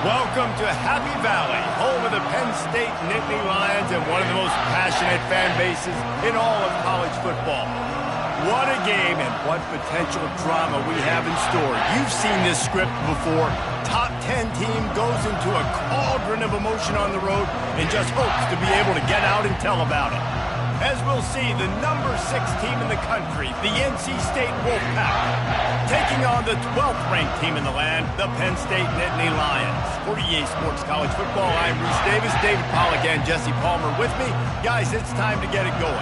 Welcome to Happy Valley, home of the Penn State Nittany Lions and one of the most passionate fan bases in all of college football. What a game and what potential drama we have in store. You've seen this script before. Top 10 team goes into a cauldron of emotion on the road and just hopes to be able to get out and tell about it. As we'll see, the number 6 team in the country, the NC State Wolfpack, taking on the 12th ranked team in the land, the Penn State Nittany Lions. For EA Sports College Football, I'm Reese Davis, David Pollack, and Jesse Palmer with me. Guys, it's time to get it going.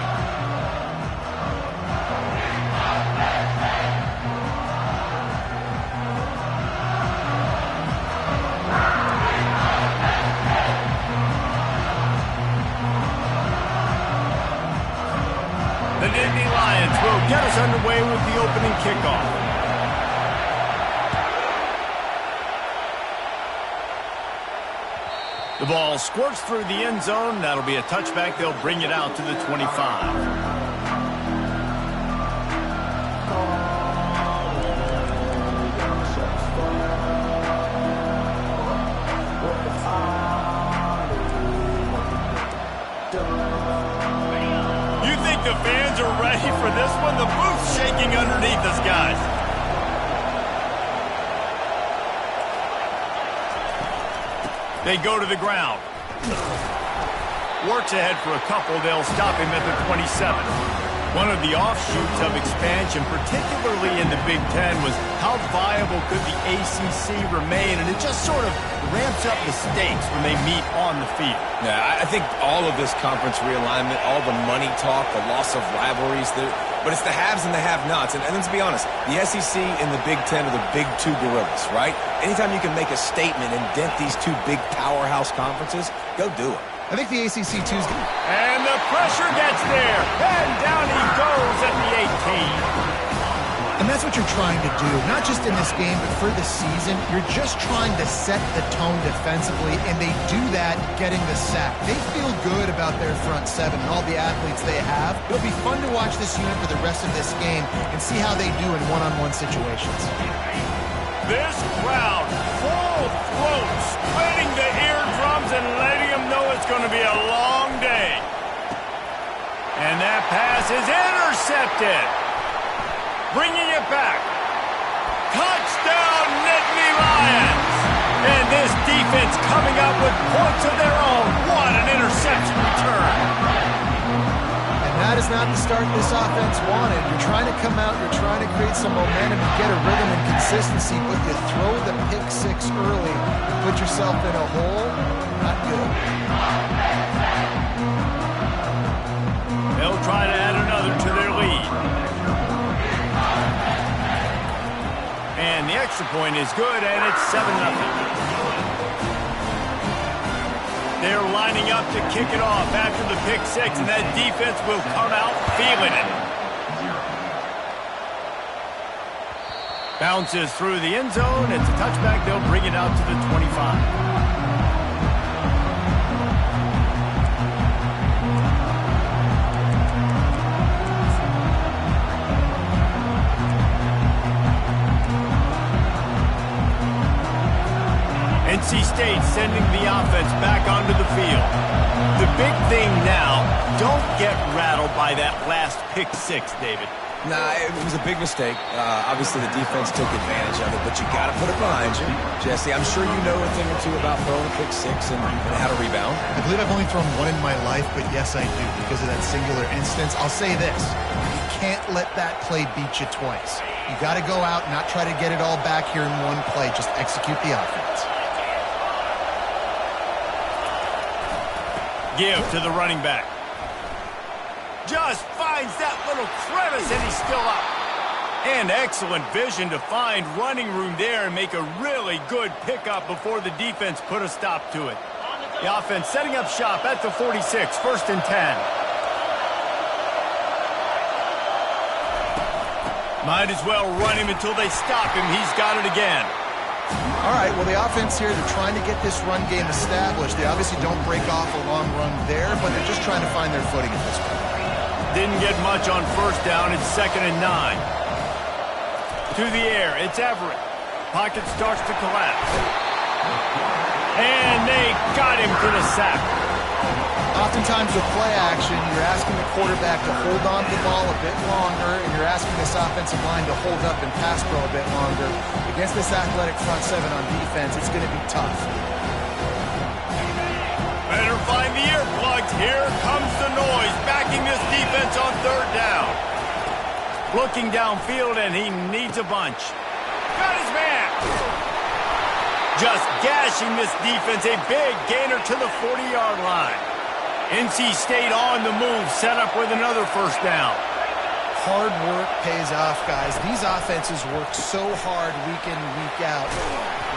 The Nittany Lions will get us underway with the opening kickoff. The ball squirts through the end zone. That'll be a touchback. They'll bring it out to the 25. The fans are ready for this one. The booth's shaking underneath us, guys. They go to the ground. Works ahead for a couple. They'll stop him at the 27. One of the offshoots of expansion, particularly in the Big Ten, was how viable could the ACC remain, and it just sort of ramps up the stakes when they meet on the field. Yeah, I think all of this conference realignment, all the money talk, the loss of rivalries, but it's the haves and the have-nots. And let's be honest, the SEC and the Big Ten are the big two gorillas, right? Anytime you can make a statement and dent these two big powerhouse conferences, go do it. I think the ACC too is good. And the pressure gets there. And down he goes at the 18. And that's what you're trying to do, not just in this game, but for the season. You're just trying to set the tone defensively, and they do that getting the sack. They feel good about their front seven and all the athletes they have. It'll be fun to watch this unit for the rest of this game and see how they do in one-on-one situations. This crowd, full throat, splitting the eardrums and letting them know it's going to be a long day. And that pass is intercepted. Bringing it back. Touchdown, Nittany Lions. And this defense coming up with points of their own. What an interception return. And that is not the start this offense wanted. You're trying to come out, you're trying to create some momentum and get a rhythm and consistency, but you throw the pick six early, you put yourself in a hole, not good. They'll try to add another to their lead. And the extra point is good, and it's 7-0. They're lining up to kick it off after the pick six, and that defense will come out feeling it. Bounces through the end zone. It's a touchback. They'll bring it out to the 25. NC State sending the offense back onto the field. The big thing now, don't get rattled by that last pick six, David. Nah, it was a big mistake. Obviously, the defense took advantage of it, but you got to put it behind you. Jesse, I'm sure you know a thing or two about throwing a pick six and how to rebound. I believe I've only thrown one in my life, but yes, I do. Because of that singular instance, I'll say this. You can't let that play beat you twice. You got to go out and not try to get it all back here in one play. Just execute the offense. Give to the running back. Just finds that little crevice, and he's still up. And excellent vision to find running room there and make a really good pickup before the defense put a stop to it. The offense setting up shop at the 46, 1st and 10. Might as well run him until they stop him. He's got it again. All right, well, the offense here, they're trying to get this run game established. They obviously don't break off a long run there, but they're just trying to find their footing at this point. Didn't get much on 1st down. It's 2nd and 9. To the air, it's Everett. Pocket starts to collapse. And they got him for the sack. Oftentimes with play action, you're asking the quarterback to hold on to the ball a bit longer, and you're asking this offensive line to hold up and pass pro a bit longer. Against this athletic front seven on defense, it's going to be tough. Better find the earplugs. Here comes the noise, backing this defense on third down. Looking downfield, and he needs a bunch. Got his man. Just gashing this defense, a big gainer to the 40-yard line. NC State on the move, set up with another first down. Hard work pays off, guys. These offenses work so hard week in and week out,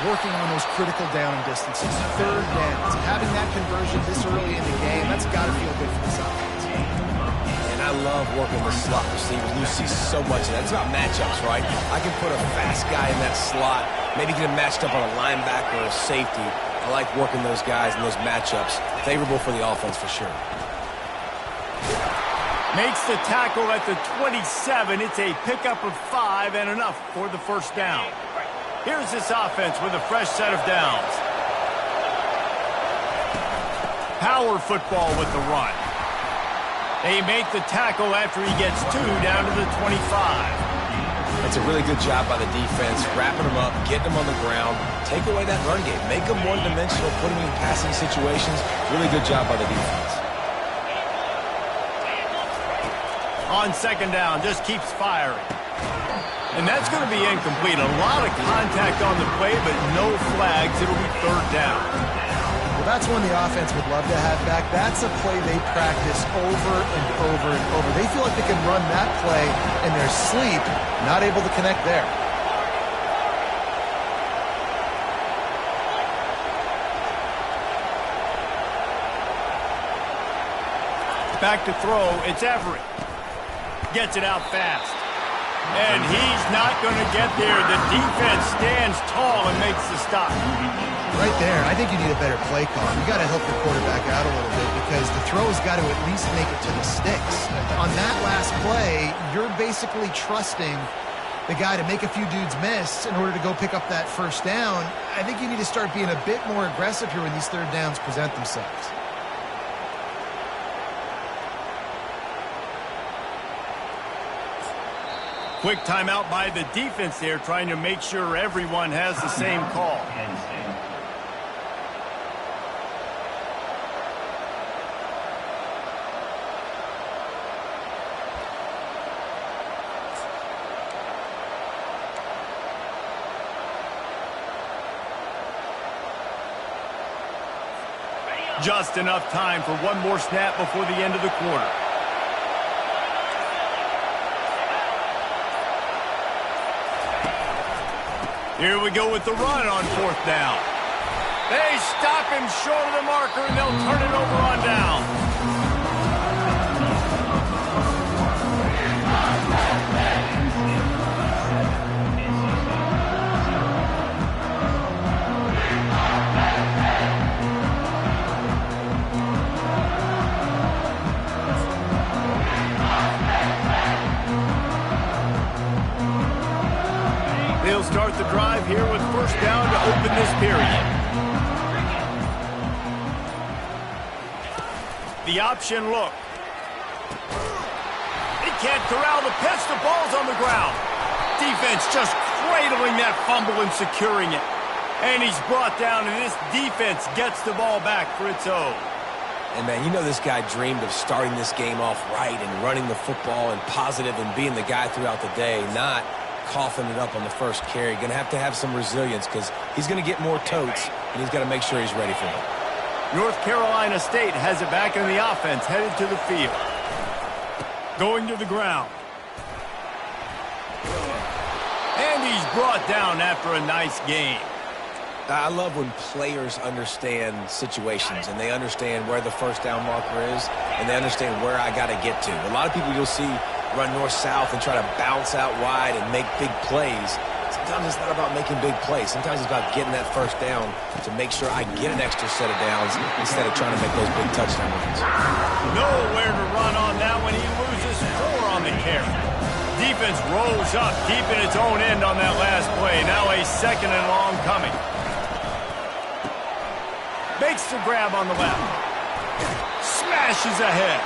working on those critical down distances, third downs. Having that conversion this early in the game, that's got to feel good for this offense. And I love working with slot receivers. You see so much of that. It's about matchups, right? I can put a fast guy in that slot, maybe get him matched up on a linebacker or a safety. I like working those guys in those matchups. Favorable for the offense for sure. Makes the tackle at the 27. It's a pickup of 5 and enough for the first down. Here's this offense with a fresh set of downs. Power football with the run. They make the tackle after he gets 2 down to the 25. That's a really good job by the defense, wrapping them up, getting them on the ground, take away that run game, make them one-dimensional, put them in passing situations. Really good job by the defense. On second down, just keeps firing. And that's going to be incomplete. A lot of contact on the play, but no flags. It'll be third down. Well, that's one the offense would love to have back. That's a play they practice over and over and over. They feel like they can run that play in their sleep, not able to connect there. Back to throw, it's Everett. Gets it out fast. And he's not going to get there. The defense stands tall and makes the stop. Right there, I think you need a better play call. You got to help your quarterback out a little bit because the throw's got to at least make it to the sticks. On that last play, you're basically trusting the guy to make a few dudes miss in order to go pick up that first down. I think you need to start being a bit more aggressive here when these third downs present themselves. Quick timeout by the defense there, trying to make sure everyone has the same call. Just enough time for one more snap before the end of the quarter. Here we go with the run on fourth down. They stop him short of the marker, and they'll turn it over on down. They'll start the drive here with first down to open this period. The option look. He can't corral the pitch. The ball's on the ground. Defense just cradling that fumble and securing it. And he's brought down, and this defense gets the ball back for its own. And, man, you know this guy dreamed of starting this game off right and running the football and positive and being the guy throughout the day, not coughing it up on the first carry. Going to have some resilience because he's going to get more totes, and he's got to make sure he's ready for it. North Carolina State has it back in the offense, headed to the field. Going to the ground. And he's brought down after a nice game. I love when players understand situations and they understand where the first down marker is and they understand where I got to get to. A lot of people you'll see run north-south and try to bounce out wide and make big plays. Sometimes it's not about making big plays. Sometimes it's about getting that first down to make sure I get an extra set of downs instead of trying to make those big touchdown runs. Nowhere to run on that when he loses 4 on the carry. Defense rolls up, keeping its own end on that last play. Now a second and long coming. Makes the grab on the left. Smashes ahead.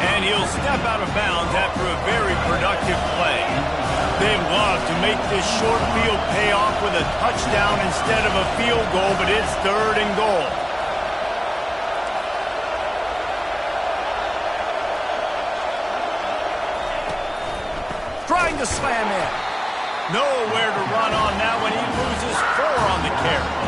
And he'll step out of bounds after a very productive play. They love to make this short field pay off with a touchdown instead of a field goal, but it's 3rd and goal. Trying to slam in. Nowhere to run on now when he loses 4 on the carry.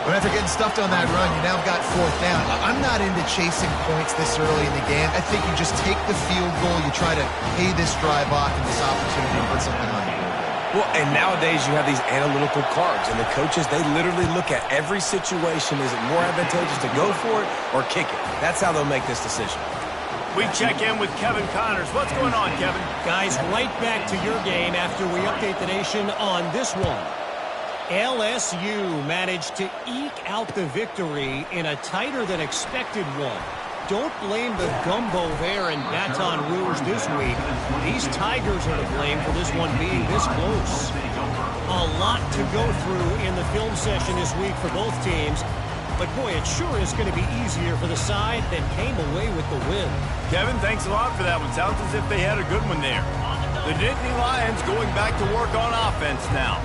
But after getting stuffed on that run, you now got 4th down. I'm not into chasing points this early in the game. I think you just take the field goal. You try to pay this drive off and this opportunity to put something on the board. Well, and nowadays you have these analytical cards, and the coaches, they literally look at every situation. Is it more advantageous to go for it or kick it? That's how they'll make this decision. We check in with Kevin Connors. What's going on, Kevin? Guys, right back to your game after we update the nation on this one. LSU managed to eke out the victory in a tighter than expected one. Don't blame the gumbo there in Baton Rouge this week. These Tigers are to blame for this one being this close. A lot to go through in the film session this week for both teams. But, boy, it sure is going to be easier for the side that came away with the win. Kevin, thanks a lot for that one. Sounds as if they had a good one there. The Nittany Lions going back to work on offense now.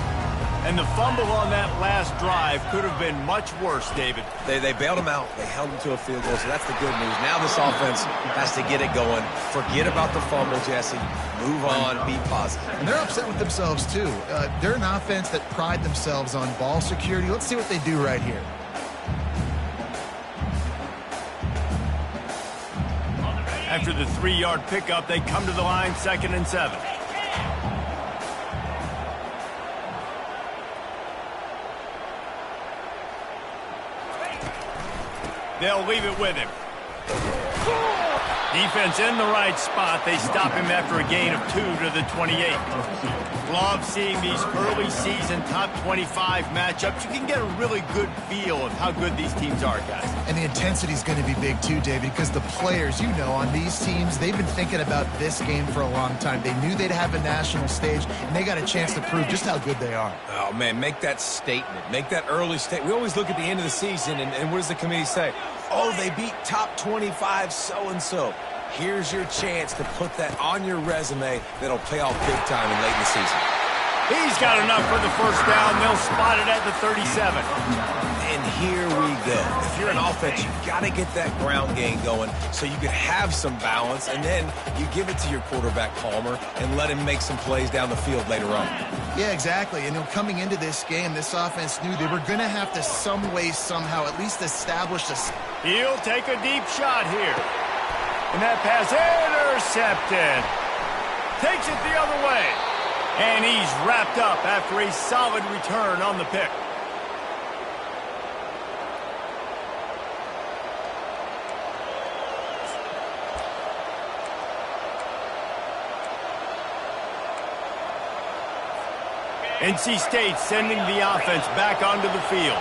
And the fumble on that last drive could have been much worse, David. They bailed him out. They held him to a field goal, so that's the good news. Now this offense has to get it going. Forget about the fumble, Jesse. Move on. Be positive. And they're upset with themselves, too. They're an offense that pride themselves on ball security. Let's see what they do right here. After the 3-yard pickup, they come to the line 2nd and 7. They'll leave it with him. Defense in the right spot. They stop him after a gain of 2 to the 28. Love seeing these early season top 25 matchups. You can get a really good feel of how good these teams are, guys. And the intensity is going to be big too, David, because the players, you know, on these teams, they've been thinking about this game for a long time. They knew they'd have a national stage, and they got a chance to prove just how good they are. Oh, man, make that statement. Make that early statement. We always look at the end of the season, and what does the committee say? Oh, they beat top 25 so-and-so. Here's your chance to put that on your resume that'll pay off big time in late in the season. He's got enough for the 1st down. They'll spot it at the 37. And here we go. If you're an offense, you've got to get that ground game going so you can have some balance, and then you give it to your quarterback, Palmer, and let him make some plays down the field later on. Yeah, exactly. And coming into this game, this offense knew they were going to have to some way, somehow, at least establish a... He'll take a deep shot here. And that pass intercepted. Takes it the other way. And he's wrapped up after a solid return on the pick. NC State sending the offense back onto the field.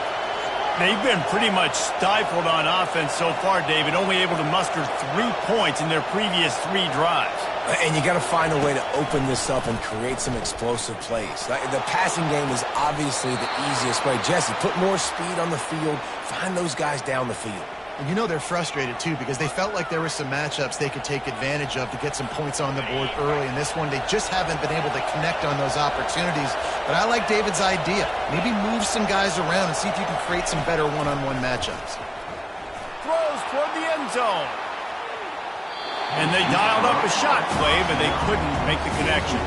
They've been pretty much stifled on offense so far, David, only able to muster 3 points in their previous 3 drives. And you got to find a way to open this up and create some explosive plays. The passing game is obviously the easiest way. Jesse, put more speed on the field. Find those guys down the field. And you know they're frustrated, too, because they felt like there were some matchups they could take advantage of to get some points on the board early. In this one, they just haven't been able to connect on those opportunities. But I like David's idea. Maybe move some guys around and see if you can create some better one-on-one matchups. Throws toward the end zone. And they dialed up a shot play, but they couldn't make the connection.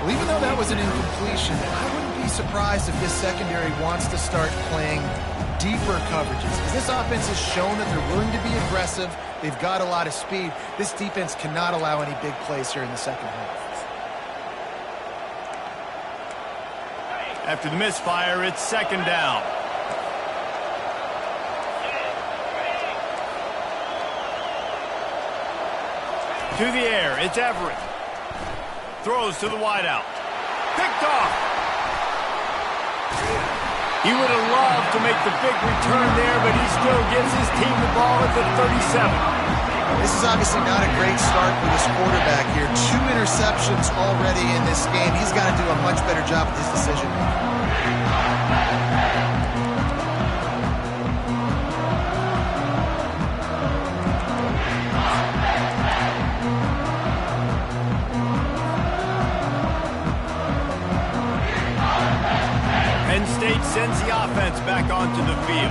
Well, even though that was an incompletion, I wouldn't be surprised if this secondary wants to start playing deeper coverages, because this offense has shown that they're willing to be aggressive. They've got a lot of speed. This defense cannot allow any big plays here in the second half. After the misfire, it's 2nd down. To the air, it's Everett. Throws to the wideout. Picked off. He would have loved to make the big return there, but he still gives his team the ball at the 37. This is obviously not a great start for this quarterback here. 2 interceptions already in this game. He's got to do a much better job with his decision. State sends the offense back onto the field.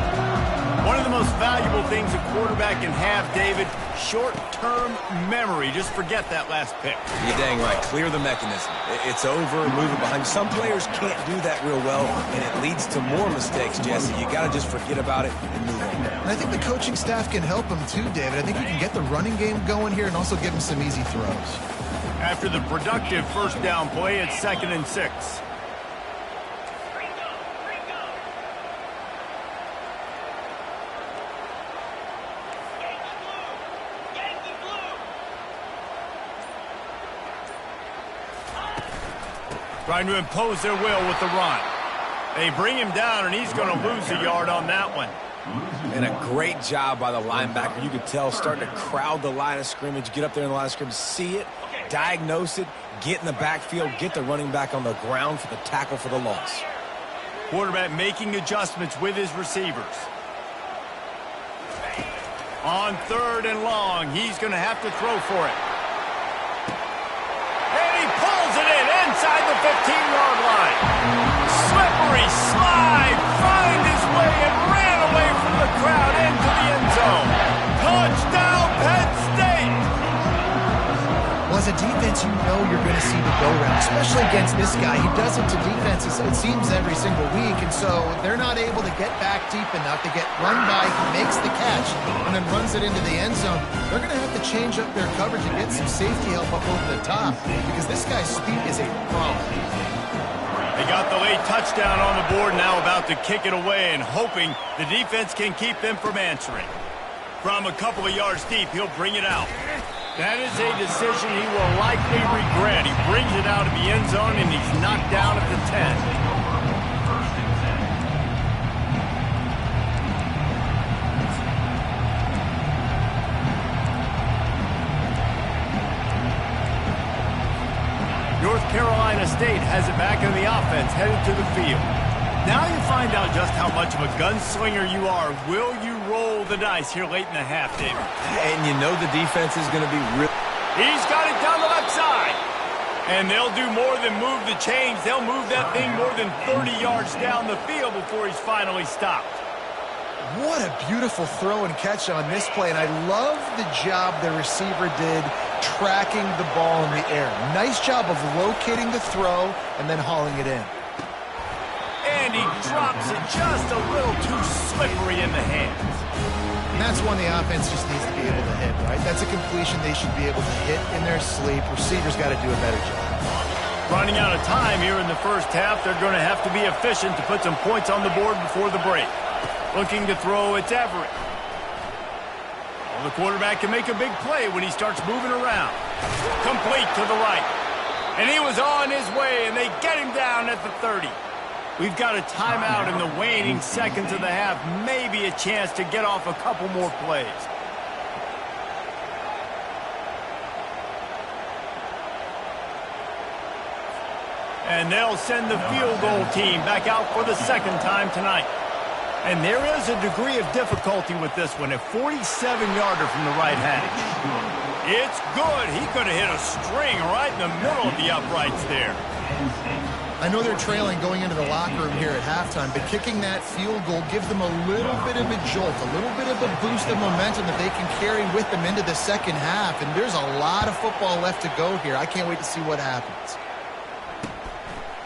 One of the most valuable things a quarterback can have, David, short-term memory. Just forget that last pick. You're dang right. Clear the mechanism. It's over, move it behind you. Some players can't do that real well, and it leads to more mistakes, Jesse. You got to just forget about it and move on. And I think the coaching staff can help him too, David. I think you can get the running game going here and also give him some easy throws. After the productive first down play, it's 2nd and 6. Trying to impose their will with the run. They bring him down, and he's going to lose a yard on that one. And a great job by the linebacker. You could tell, starting to crowd the line of scrimmage, get up there in the line of scrimmage, see it, diagnose it, get in the backfield, get the running back on the ground for the tackle for the loss. Quarterback making adjustments with his receivers. On 3rd and long, he's going to have to throw for it. And he pulls it in inside the 15-yard line. Slippery slide, find his way and ran away from the crowd into the end zone. Touchdown, Penn State! Well, as a defense, you know you're going to see the go-round, especially against this guy. He does it to defenses, it seems, every single week, and so they're not able to get back deep enough to get run by. He makes the catch and then runs it into the end zone. They're going to have to change up their coverage and get some safety help up over the top because this guy's speed is a problem. They got the late touchdown on the board, now about to kick it away and hoping the defense can keep them from answering. From a couple of yards deep, he'll bring it out. That is a decision he will likely regret. He brings it out of the end zone, and he's knocked down at the 10. North Carolina State has it back in the offense, headed to the field. Now you find out just how much of a gunslinger you are. Will you roll the dice here late in the half, David? And you know the defense is going to be real. He's got it down the left side. And they'll do more than move the chains. They'll move that thing more than 30 yards down the field before he's finally stopped. What a beautiful throw and catch on this play, and I love the job the receiver did tracking the ball in the air. Nice job of locating the throw and then hauling it in. And he drops it just a little too slippery in the hands. And that's one the offense just needs to be able to hit, right? That's a completion they should be able to hit in their sleep. Receivers got to do a better job. Running out of time here in the first half, they're going to have to be efficient to put some points on the board before the break. Looking to throw, it's Everett. Well, the quarterback can make a big play when he starts moving around. Complete to the right. And he was on his way, and they get him down at the 30. We've got a timeout in the waning seconds of the half. Maybe a chance to get off a couple more plays. And they'll send the field goal team back out for the second time tonight. And there is a degree of difficulty with this one. A 47-yarder from the right hash. It's good. He could have hit a string right in the middle of the uprights there. I know they're trailing going into the locker room here at halftime, but kicking that field goal gives them a little bit of a jolt, a little bit of a boost of momentum that they can carry with them into the second half. And there's a lot of football left to go here. I can't wait to see what happens.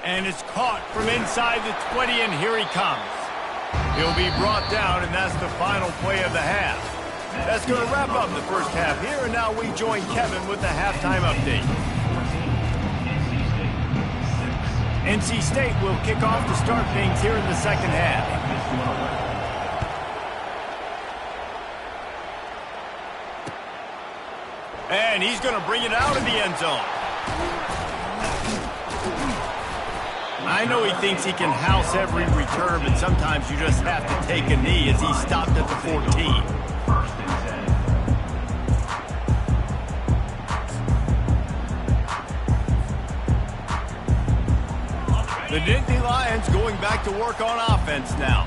And it's caught from inside the 20, and here he comes. He'll be brought down, and that's the final play of the half. That's going to wrap up the first half here, and now we join Kevin with the halftime update. NC State will kick off to start things here in the second half. And he's going to bring it out of the end zone. I know he thinks he can house every return, but sometimes you just have to take a knee as he stopped at the 14. The Nittany Lions going back to work on offense now.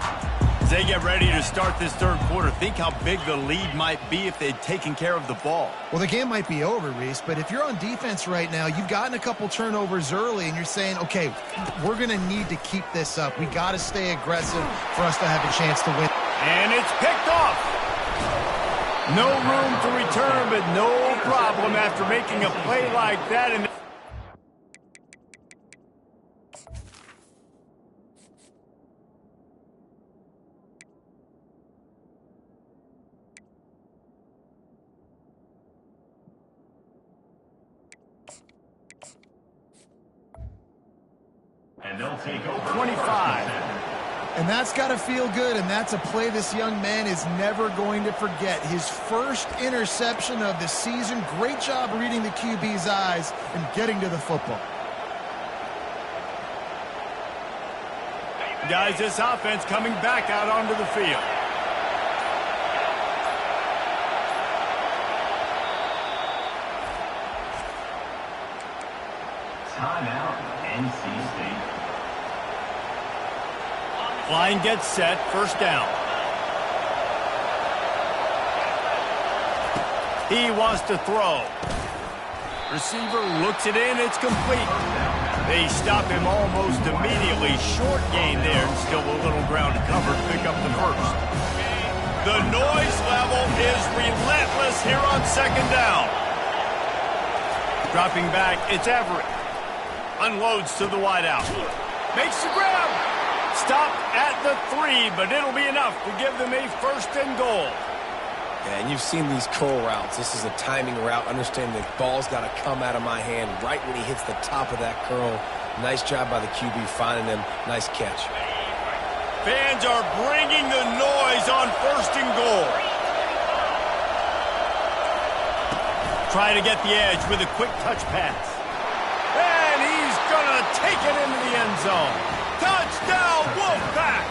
they get ready to start this third quarter, think how big the lead might be if they'd taken care of the ball. Well, the game might be over, Reese, but if you're on defense right now, you've gotten a couple turnovers early, and you're saying, okay, we're going to need to keep this up. We got to stay aggressive for us to have a chance to win. And it's picked off. No room to return, but no problem after making a play like that. And they'll take over 25. And that's got to feel good, and that's a play this young man is never going to forget. His first interception of the season. Great job reading the QB's eyes and getting to the football. Guys, this offense coming back out onto the field. Timeout, NC State. Line gets set, first down. He wants to throw. Receiver looks it in, it's complete. They stop him almost immediately. Short gain there, and still a little ground to cover to pick up the first. The noise level is relentless here on second down. Dropping back, it's Everett. Unloads to the wideout. Makes the grab. Stop at the 3, but it'll be enough to give them a first and goal. Yeah, and you've seen these curl routes. This is a timing route. Understand the ball's got to come out of my hand right when he hits the top of that curl. Nice job by the QB finding him. Nice catch. Fans are bringing the noise on first and goal. Try to get the edge with a quick touch pass. And he's going to take it into the end zone. Touchdown, Wolfpack!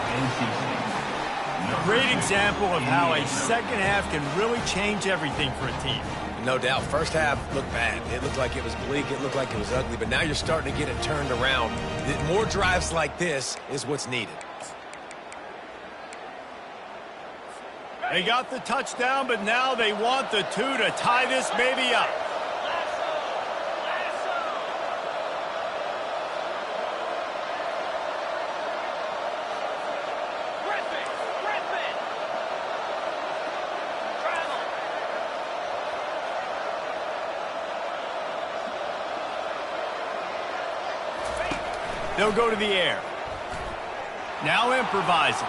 Great example of how a second half can really change everything for a team. No doubt. First half looked bad. It looked like it was bleak. It looked like it was ugly. But now you're starting to get it turned around. More drives like this is what's needed. They got the touchdown, but now they want the 2 to tie this baby up. They'll go to the air. Now improvising.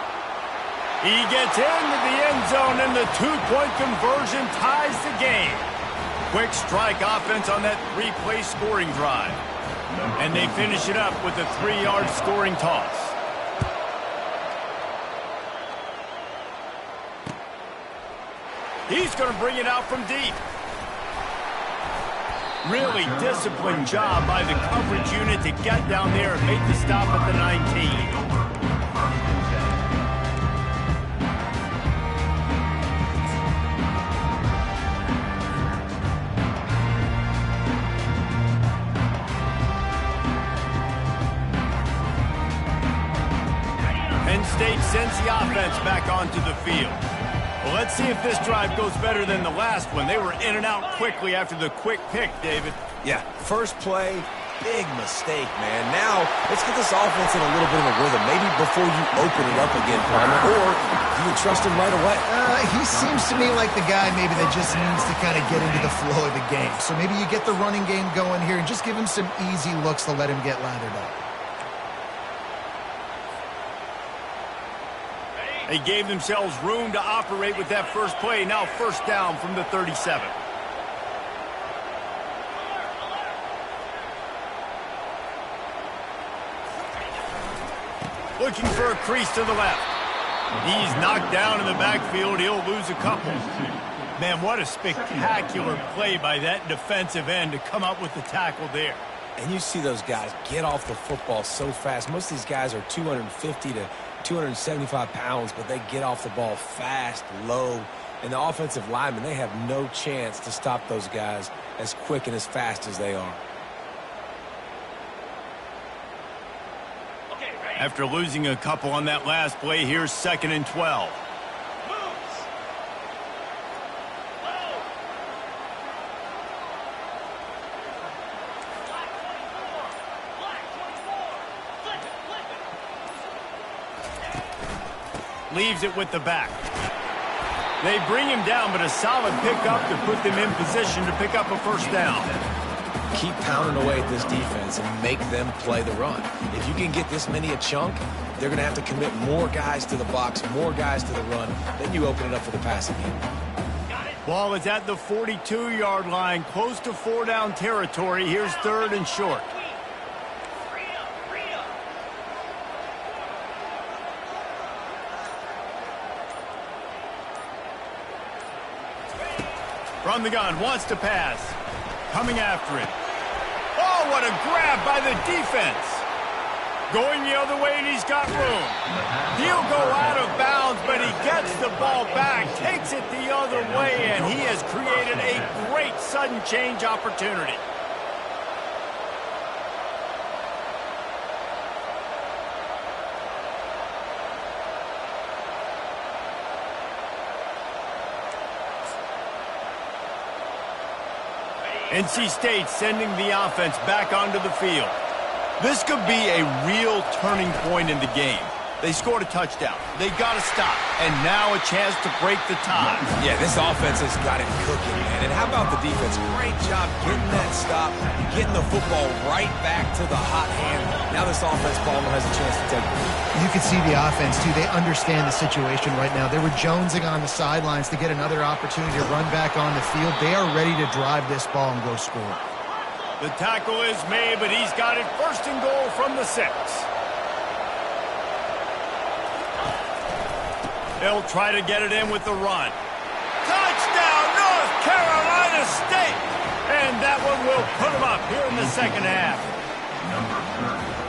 He gets into the end zone, and the 2-point conversion ties the game. Quick strike offense on that 3-play scoring drive. And they finish it up with a 3-yard scoring toss. He's going to bring it out from deep. Really disciplined job by the coverage unit to get down there and make the stop at the 19. Penn State sends the offense back onto the field. Well, let's see if this drive goes better than the last one. They were in and out quickly after the quick pick, David. Yeah, first play, big mistake, man. Now, let's get this offense in a little bit of a rhythm. Maybe before you open it up again, Palmer, or do you trust him right away? He seems to me like the guy maybe that just needs to kind of get into the flow of the game. So maybe you get the running game going here and just give him some easy looks to let him get lathered up. They gave themselves room to operate with that first play. Now first down from the 37. Looking for a crease to the left. He's knocked down in the backfield. He'll lose a couple. Man, what a spectacular play by that defensive end to come up with the tackle there. And you see those guys get off the football so fast. Most of these guys are 250 to 275 pounds, but they get off the ball fast, low. And the offensive linemen, they have no chance to stop those guys as quick and as fast as they are. After losing a couple on that last play, here's 2nd and 12. Leaves it with the back. They bring him down, but a solid pickup to put them in position to pick up a first down. Keep pounding away at this defense and make them play the run. If you can get this many a chunk, they're going to have to commit more guys to the box, more guys to the run. Then you open it up for the passing game. Ball is at the 42-yard line, close to 4-down territory. Here's 3rd and short. From the gun, wants to pass. Coming after it. Oh, what a grab by the defense. Going the other way, and he's got room. He'll go out of bounds, but he gets the ball back, takes it the other way, and he has created a great sudden change opportunity. NC State sending the offense back onto the field. This could be a real turning point in the game. They scored a touchdown. They got to stop. And now a chance to break the tie. Yeah, this offense has got it cooking, man. And how about the defense? Great job getting that stop, getting the football right back to the hot hand. Now this offense, Palmer, has a chance to take the lead. You can see the offense, too. They understand the situation right now. They were jonesing on the sidelines to get another opportunity to run back on the field. They are ready to drive this ball and go score. The tackle is made, but he's got it 1st and goal from the 6. They'll try to get it in with the run. Touchdown, North Carolina State! And that one will put them up here in the 2nd half.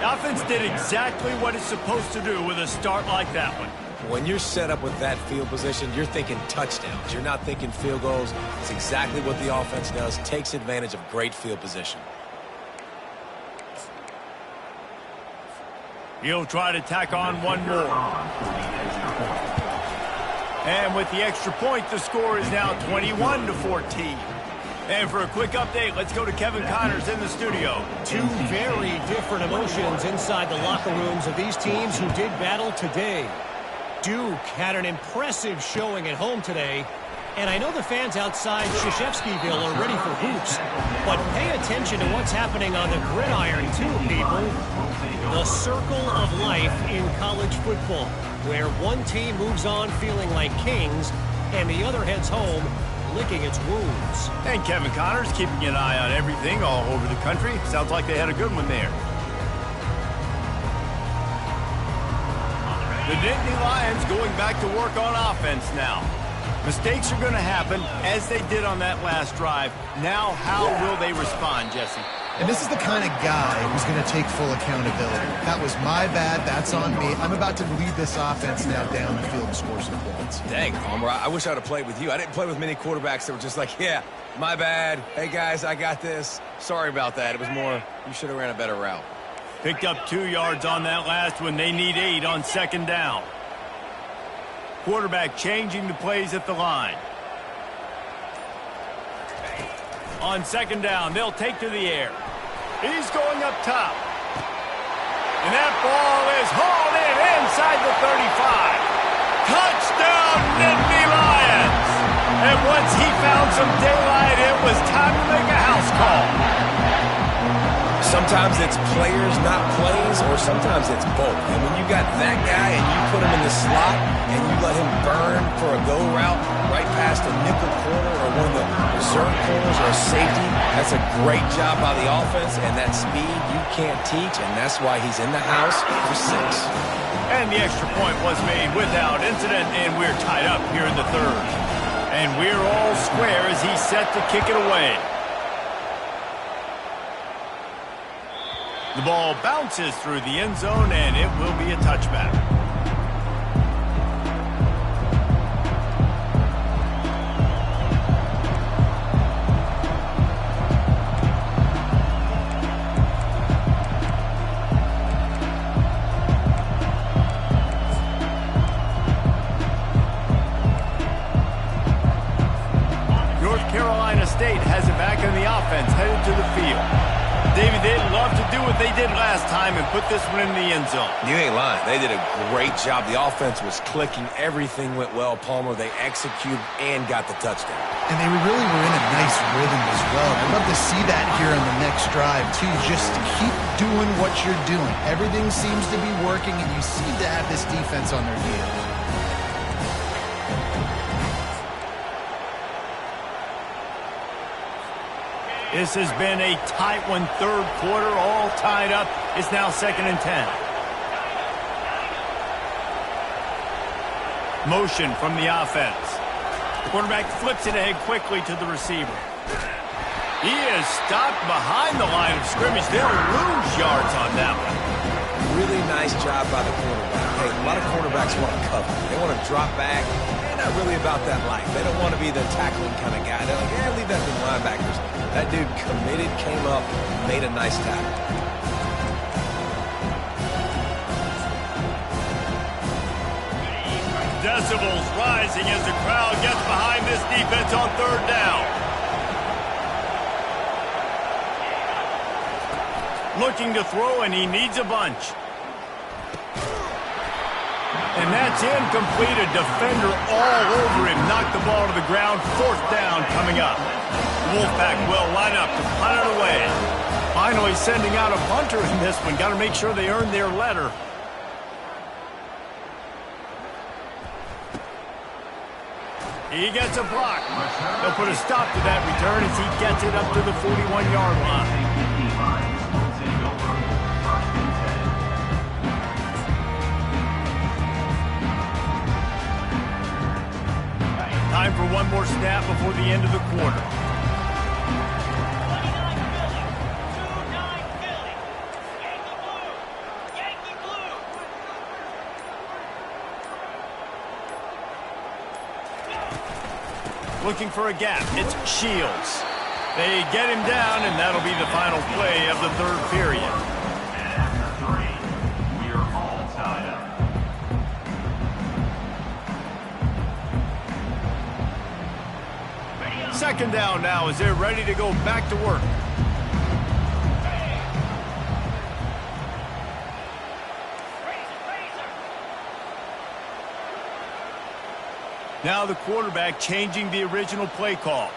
The offense did exactly what it's supposed to do with a start like that one. When you're set up with that field position, you're thinking touchdowns. You're not thinking field goals. It's exactly what the offense does. Takes advantage of great field position. He'll try to tack on one more. And with the extra point, the score is now 21-14. And for a quick update, let's go to Kevin Connors in the studio. Two very different emotions inside the locker rooms of these teams who did battle today. Duke had an impressive showing at home today, and I know the fans outside Krzyzewskiville are ready for hoops, but pay attention to what's happening on the gridiron too, people. The circle of life in college football, where one team moves on feeling like kings, and the other heads home licking its wounds. And Kevin Connors keeping an eye on everything all over the country. Sounds like they had a good one there. The Nittany Lions going back to work on offense now. Mistakes are going to happen, as they did on that last drive. Now, how will they respond, Jesse? And this is the kind of guy who's going to take full accountability. That was my bad. That's on me. I'm about to lead this offense now down the field and score some points. Dang, Palmer, I wish I would have played with you. I didn't play with many quarterbacks that were just like, yeah, my bad. Hey, guys, I got this. Sorry about that. It was more, you should have ran a better route. Picked up 2 yards on that last one. They need 8 on 2nd down. Quarterback changing the plays at the line. On 2nd down, they'll take to the air. He's going up top. And that ball is hauled in inside the 35. Touchdown, Nittany Lions! And once he found some daylight, it was time to make a house call. Sometimes it's players, not plays, or sometimes it's both. And when you got that guy and you put him in the slot and you let him burn for a go route right past a nickel corner or one of the reserve corners or a safety, that's a great job by the offense, and that speed you can't teach, and that's why he's in the house for 6. And the extra point was made without incident, and we're tied up here in the 3rd. And we're all square as he's set to kick it away. The ball bounces through the end zone, and it will be a touchback. onto the field. David, they'd love to do what they did last time and put this one in the end zone. You ain't lying. They did a great job. The offense was clicking. Everything went well, Palmer. They executed and got the touchdown. And they really were in a nice rhythm as well. I'd love to see that here on the next drive, too. Just keep doing what you're doing. Everything seems to be working, and you seem to have this defense on their heels. This has been a tight one, third quarter, all tied up. It's now 2nd and 10. Motion from the offense. Quarterback flips it ahead quickly to the receiver. He is stopped behind the line of scrimmage. They'll lose yards on that one. Really nice job by the quarterback. Hey, a lot of quarterbacks want to cover. They want to drop back. They're not really about that life. They don't want to be the tackling kind of guy. They're like, yeah, leave that to the linebackers. That dude committed, came up, made a nice tackle. Decibels rising as the crowd gets behind this defense on 3rd down. Looking to throw, and he needs a bunch. And that's incomplete. A defender all over him. Knocked the ball to the ground. 4th down coming up. Wolfpack will line up to punt it away. Finally sending out a punter in this one. Got to make sure they earn their letter. He gets a block. They'll put a stop to that return as he gets it up to the 41-yard line. Time for one more snap before the end of the quarter. Looking for a gap. It's Shields. They get him down, and that'll be the final play of the 3rd period. And after 3, we are all tied up. Second down now as they're ready to go back to work. Now the quarterback changing the original play call.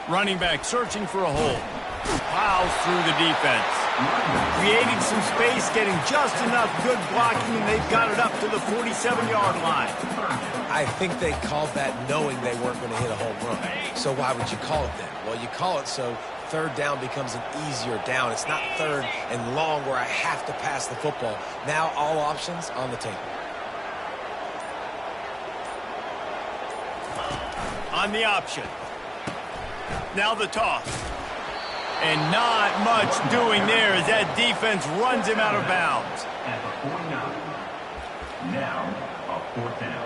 Running back searching for a hole. Plows through the defense. Creating some space, getting just enough good blocking, and they've got it up to the 47-yard line. I think they called that knowing they weren't going to hit a home run. So why would you call it then? Well, you call it so 3rd down becomes an easier down. It's not 3rd and long where I have to pass the football. Now all options on the table. On the option. Now the toss. And not much doing there as that defense runs him out of bounds. At the 49. Now a 4th down.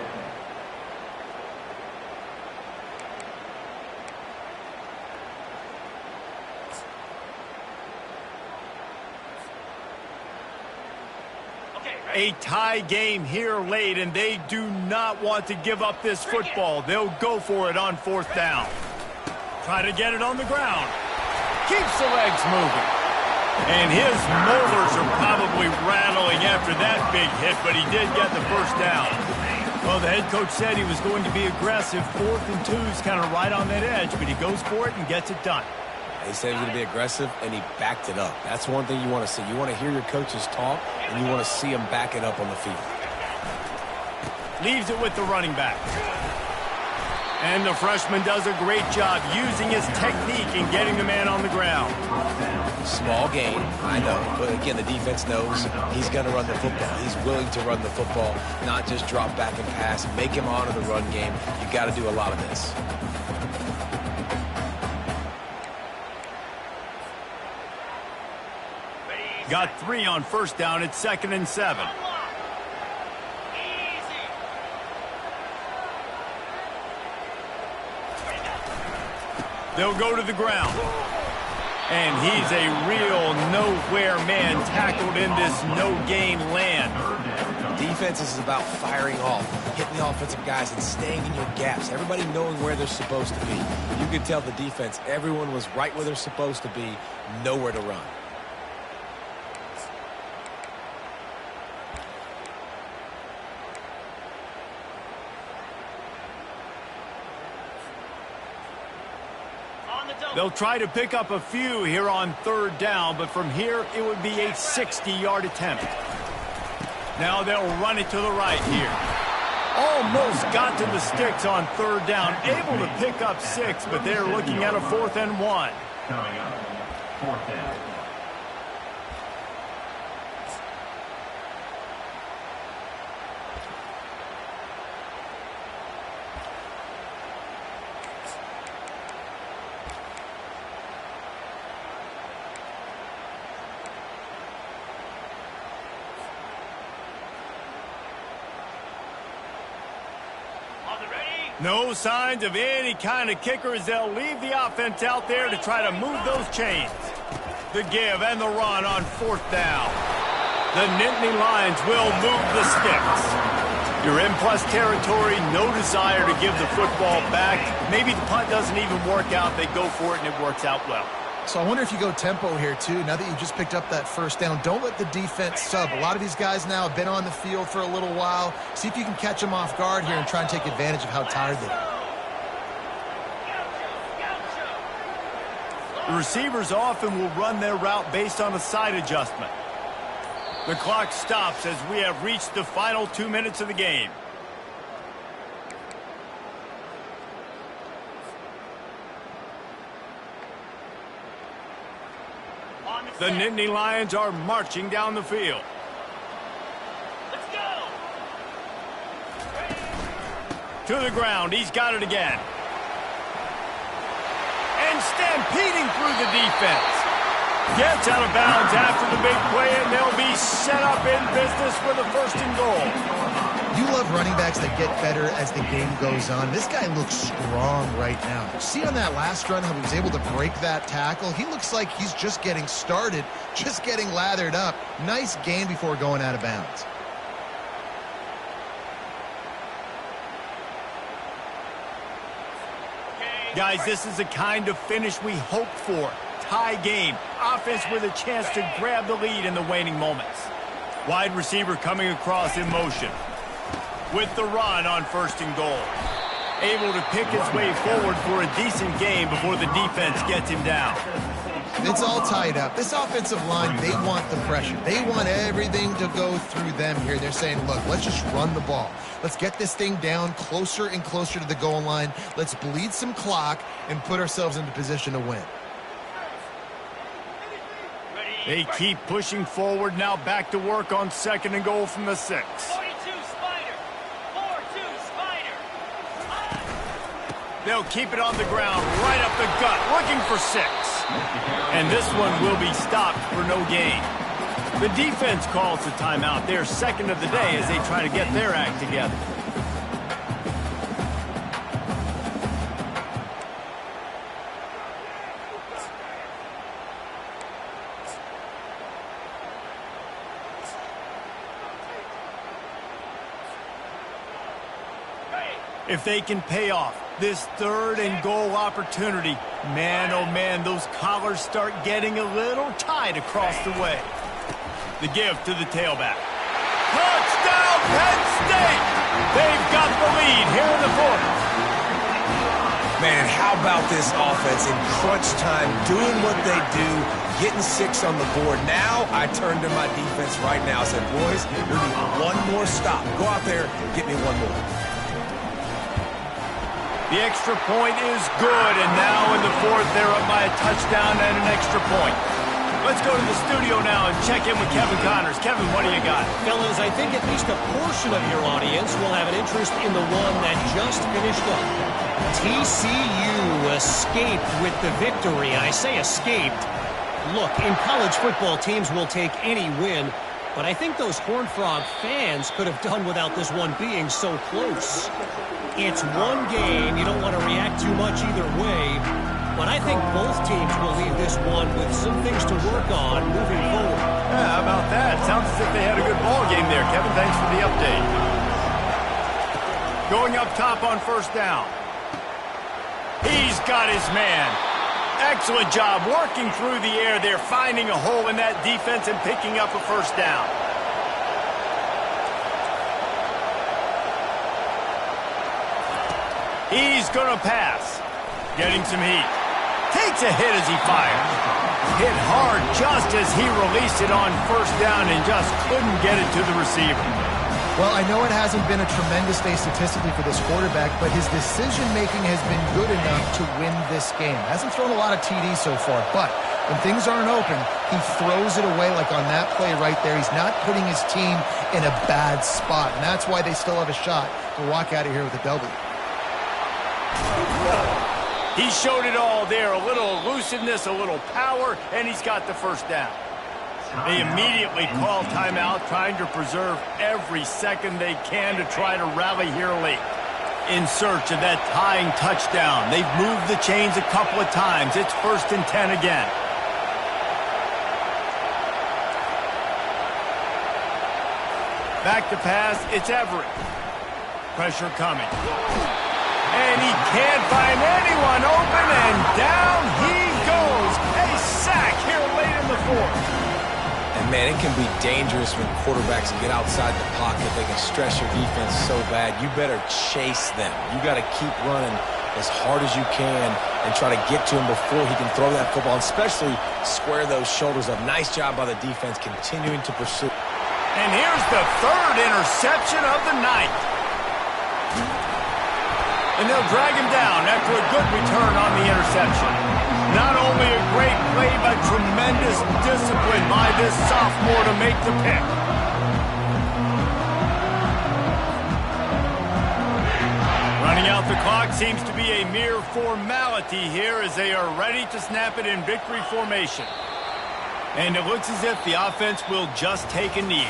A tie game here late, and they do not want to give up this football. They'll go for it on 4th down. Try to get it on the ground. Keeps the legs moving. And his molars are probably rattling after that big hit, but he did get the 1st down. Well, the head coach said he was going to be aggressive. 4th and 2 is kind of right on that edge, but he goes for it and gets it done. He said he was going to be aggressive, and he backed it up. That's one thing you want to see. You want to hear your coaches talk, and you want to see them back it up on the field. Leaves it with the running back. And the freshman does a great job using his technique and getting the man on the ground. Small gain, I know. But again, the defense knows he's going to run the football. He's willing to run the football, not just drop back and pass. Make him honor the run game. You got to do a lot of this. Got 3 on 1st down. It's 2nd and 7. They'll go to the ground. And he's a real nowhere man tackled in this no-gain land. Defense is about firing off, hitting the offensive guys, and staying in your gaps. Everybody knowing where they're supposed to be. You could tell the defense, everyone was right where they're supposed to be, nowhere to run. They'll try to pick up a few here on third down, but from here it would be a 60-yard attempt. Now they'll run it to the right here. Almost got to the sticks on third down. Able to pick up 6, but they're looking at a 4th and 1. Coming up, 4th down. No signs of any kind of kicker as they'll leave the offense out there to try to move those chains. The give and the run on 4th down. The Nittany Lions will move the sticks. You're in plus territory, no desire to give the football back. Maybe the punt doesn't even work out. They go for it and it works out well. So I wonder if you go tempo here, too. Now that you just picked up that 1st down, don't let the defense sub. A lot of these guys now have been on the field for a little while. See if you can catch them off guard here and try and take advantage of how tired they are. The receivers often will run their route based on a side adjustment. The clock stops as we have reached the final 2 minutes of the game. The Nittany Lions are marching down the field. Let's go! To the ground. He's got it again. And stampeding through the defense. Gets out of bounds after the big play, and they'll be set up in business with a 1st and goal. You love running backs that get better as the game goes on. This guy looks strong right now. See on that last run how he was able to break that tackle? He looks like he's just getting started, just getting lathered up. Nice gain before going out of bounds. Guys, this is the kind of finish we hope for. Tie game. Offense with a chance to grab the lead in the waning moments. Wide receiver coming across in motion. With the run on 1st and goal. Able to pick his way forward for a decent game before the defense gets him down. It's all tied up. This offensive line, they want the pressure. They want everything to go through them here. They're saying, look, let's just run the ball. Let's get this thing down closer and closer to the goal line. Let's bleed some clock and put ourselves into position to win. They keep pushing forward, now back to work on 2nd and goal from the 6. 42 Spider. 4-2 Spider. They'll keep it on the ground, right up the gut, looking for 6. And this one will be stopped for no gain. The defense calls the timeout. They're 2nd of the day as they try to get their act together. If they can pay off this 3rd and goal opportunity, man, oh man, those collars start getting a little tight across the way. The give to the tailback. Touchdown, Penn State! They've got the lead here in the 4th. Man, how about this offense in crunch time, doing what they do, getting 6 on the board. Now I turn to my defense right now and said, boys, we need one more stop. Go out there, get me one more. The extra point is good, and now in the 4th, they're up by a touchdown and an extra point. Let's go to the studio now and check in with Kevin Connors. Kevin, what do you got? Fellas, I think at least a portion of your audience will have an interest in the one that just finished up. TCU escaped with the victory. I say escaped. Look, in college football, teams will take any win, but I think those Horned Frog fans could have done without this one being so close. It's one game. You don't want to react too much either way. But I think both teams will leave this one with some things to work on moving forward. Yeah, how about that? Sounds as if they had a good ball game there, Kevin. Thanks for the update. Going up top on first down. He's got his man. Excellent job working through the air there, finding a hole in that defense and picking up a first down. He's going to pass. Getting some heat. Takes a hit as he fires. Hit hard just as he released it on first down and just couldn't get it to the receiver. Well, I know it hasn't been a tremendous day statistically for this quarterback, but his decision-making has been good enough to win this game. Hasn't thrown a lot of TDs so far, but when things aren't open, he throws it away like on that play right there. He's not putting his team in a bad spot, and that's why they still have a shot to walk out of here with a W. He showed it all there, a little elusiveness, a little power, and he's got the first down. They immediately call timeout, trying to preserve every second they can to try to rally here late. In search of that tying touchdown. They've moved the chains a couple of times. It's 1st and 10 again. Back to pass, it's Everett. Pressure coming. And he can't find anyone open, and down he goes. A sack here late in the 4th. And, man, it can be dangerous when quarterbacks get outside the pocket. They can stress your defense so bad. You better chase them. You got to keep running as hard as you can and try to get to him before he can throw that football, and especially square those shoulders up. Nice job by the defense continuing to pursue. And here's the 3rd interception of the night. And they'll drag him down after a good return on the interception. Not only a great play, but tremendous discipline by this sophomore to make the pick. Running out the clock seems to be a mere formality here as they are ready to snap it in victory formation. And it looks as if the offense will just take a knee.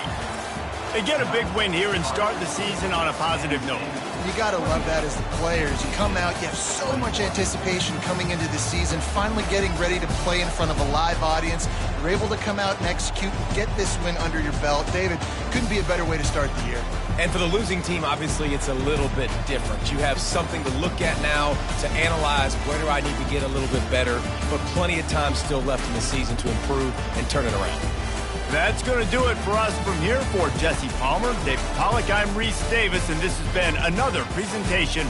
They get a big win here and start the season on a positive note. You got to love that as the players. You come out, you have so much anticipation coming into the season, finally getting ready to play in front of a live audience. You're able to come out and execute, get this win under your belt. David, couldn't be a better way to start the year. And for the losing team, obviously, it's a little bit different. You have something to look at now to analyze where do I need to get a little bit better, but plenty of time still left in the season to improve and turn it around. That's going to do it for us from here. For Jesse Palmer, David Pollack, I'm Reese Davis, and this has been another presentation